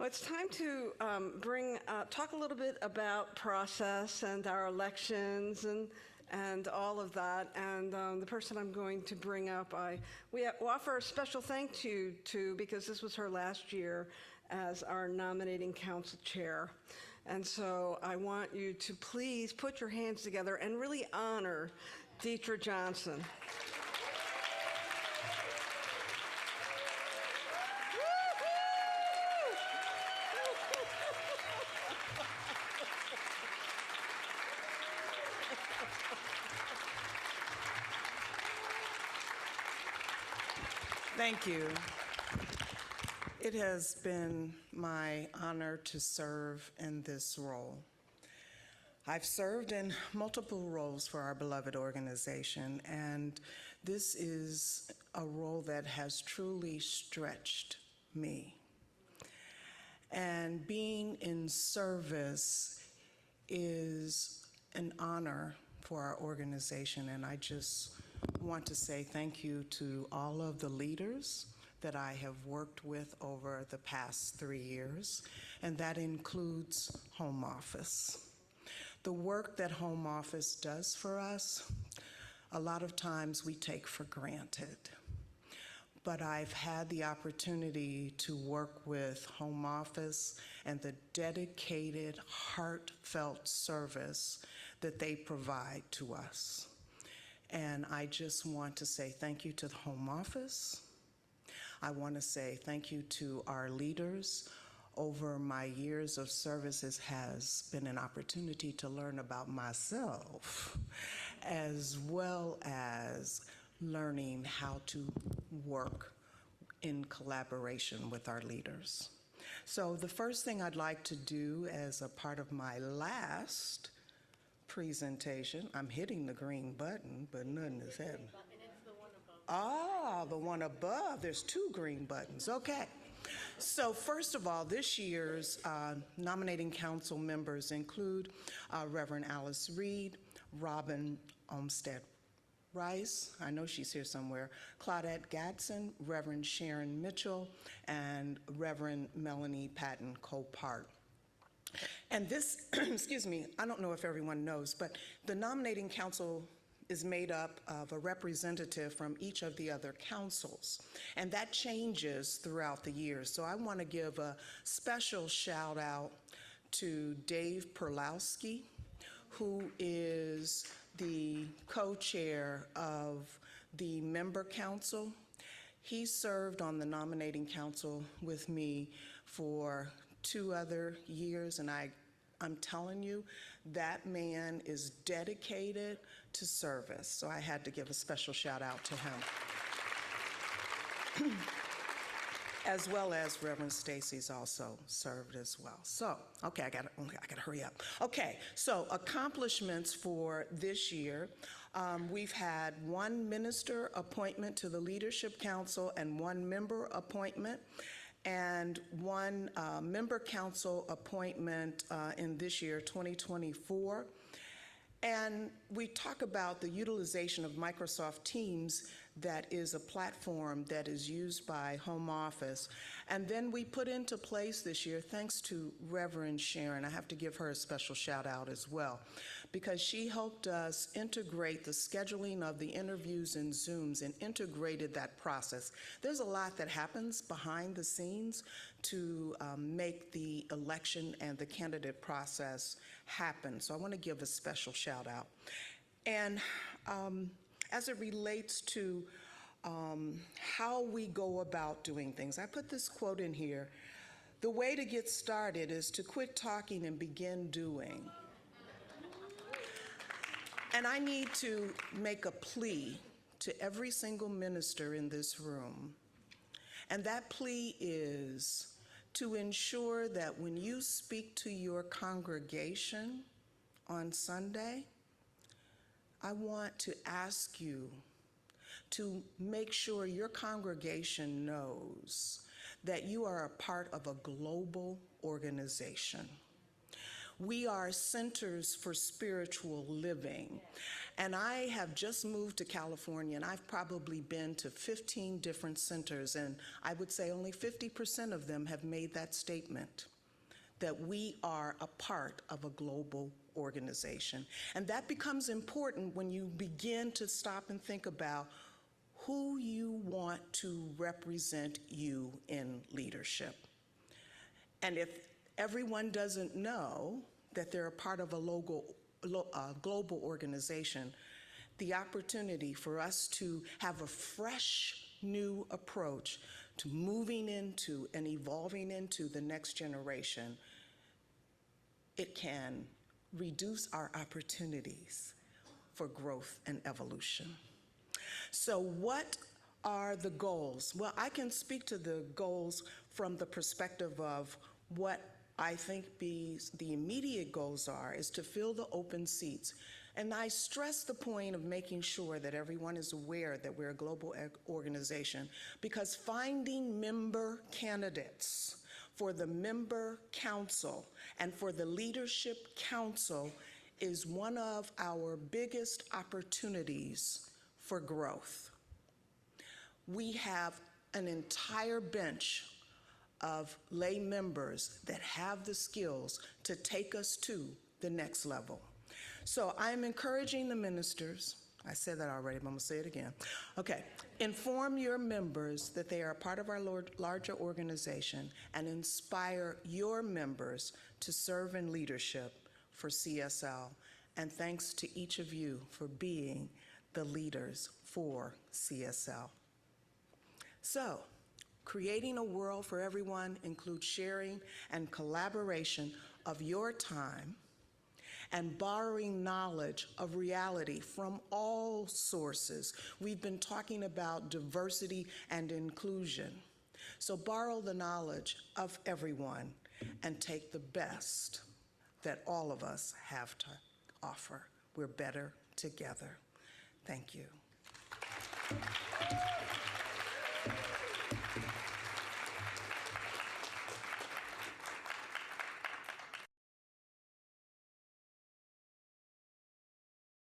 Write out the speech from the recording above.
Well, it's time to talk a little bit about process and our elections and all of that. And the person I'm going to bring up, we offer a special thank you to, because this was her last year as our nominating council chair. And so I want you to please put your hands together and really honor Detra Johnson. Thank you. It has been my honor to serve in this role. I've served in multiple roles for our beloved organization, and this is a role that has truly stretched me. And being in service is an honor for our organization, and I just want to say thank you to all of the leaders that I have worked with over the past 3 years, and that includes Home Office. The work that Home Office does for us, a lot of times we take for granted. But I've had the opportunity to work with Home Office and the dedicated, heartfelt service that they provide to us. And I just want to say thank you to the Home Office. I want to say thank you to our leaders. Over my years of service, it has been an opportunity to learn about myself, as well as learning how to work in collaboration with our leaders. So the first thing I'd like to do as a part of my last presentation, I'm hitting the green button, but nothing is happening. Ah, the one above. There's 2 green buttons. Okay. So first of all, this year's nominating council members include Reverend Alice Reed, Robin Olmsted Rice, I know she's here somewhere, Claudette Gadsden, Reverend Sharon Mitchell, and Reverend Melanie Patton Copart. And this, excuse me, I don't know if everyone knows, but the nominating council is made up of a representative from each of the other councils, and that changes throughout the years. So I want to give a special shout out to Dave Perlowski, who is the co-chair of the member council. He served on the nominating council with me for 2 other years, and I'm telling you, that man is dedicated to service. So I had to give a special shout out to him. As well as Reverend Stacy's also served as well. So, okay, I gotta hurry up. Okay, so accomplishments for this year. We've had 1 minister appointment to the Leadership Council and 1 member appointment, and 1 member council appointment in this year, 2024. And we talk about the utilization of Microsoft Teams, that is a platform that is used by Home Office. And then we put into place this year, thanks to Reverend Sharon, I have to give her a special shout out as well, because she helped us integrate the scheduling of the interviews in Zooms and integrated that process. There's a lot that happens behind the scenes to make the election and the candidate process happen. So I want to give a special shout out. And as it relates to how we go about doing things, I put this quote in here: the way to get started is to quit talking and begin doing. And I need to make a plea to every single minister in this room. And that plea is to ensure that when you speak to your congregation on Sunday, I want to ask you to make sure your congregation knows that you are a part of a global organization. We are centers for spiritual living. And I have just moved to California, and I've probably been to 15 different centers, and I would say only 50% of them have made that statement, that we are a part of a global organization. And that becomes important when you begin to stop and think about who you want to represent you in leadership. And if everyone doesn't know that they're a part of a global organization, the opportunity for us to have a fresh, new approach to moving into and evolving into the next generation, it can reduce our opportunities for growth and evolution. So what are the goals? Well, I can speak to the goals from the perspective of what I think the immediate goals are, is to fill the open seats. And I stress the point of making sure that everyone is aware that we're a global organization, because finding member candidates for the member council and for the leadership council is one of our biggest opportunities for growth. We have an entire bench of lay members that have the skills to take us to the next level. So I'm encouraging the ministers, I said that already, but I'm gonna say it again. Okay, inform your members that they are a part of our larger organization, and inspire your members to serve in leadership for CSL. And thanks to each of you for being the leaders for CSL. So, creating a world for everyone includes sharing and collaboration of your time and borrowing knowledge of reality from all sources. We've been talking about diversity and inclusion. So borrow the knowledge of everyone and take the best that all of us have to offer. We're better together. Thank you.